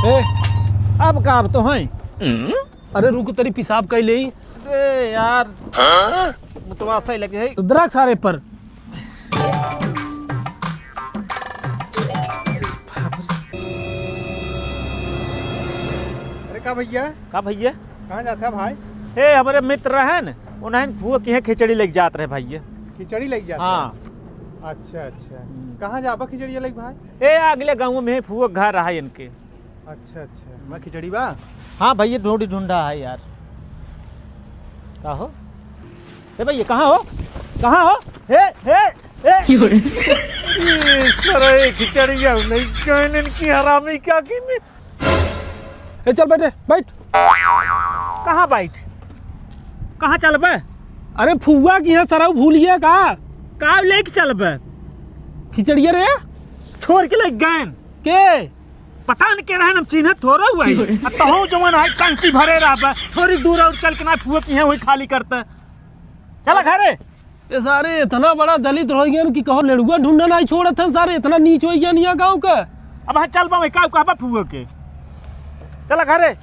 ए, अब का अब तो हैं। अरे रुक तेरी पेशाब कई ले। अरे यार मुतवा सही लगे है। दरक सारे पर अरे का भैया कहाँ जाता है भाई? हे हमारे मित्र है न उन्हें फुआ की खिचड़ी लेके जात रहे भैया। खिचड़ी लग जाता हाँ है? अच्छा कहाँ जाबा खिचड़ी लग भाई? ए अगले गाँव में फुआ घर रहा है इनके। अच्छा मैं खिचड़ी बा। हाँ भैया ढूंढी ढूंढा है यार। का हो ए भैया कहाँ हो सरे खिचड़ी नहीं कहने की हरामी क्या की में। ए चल बैठे बैठ। कहाँ बैठ कहाँ चल बे? अरे फुआ की है सराउ भूलिए का लेके चल बे? खिचड़िया रे छोड़ के लेके गए के पता नहीं के रहन हम चिन्हत थोड़ा हुआ है। तो जवन है टंकी भरे रहा थोड़ी दूर और चल के ना फुआ की है वही खाली करता। चला घरे। ये सारे इतना बड़ा दलित हो गया कि कहो लड़ुआ ढूंढना नहीं छोड़त है सारे इतना नीच हो गया नहीं गाँव का। अब हाँ चल पावे का कहबा फुआ के। चला घरे।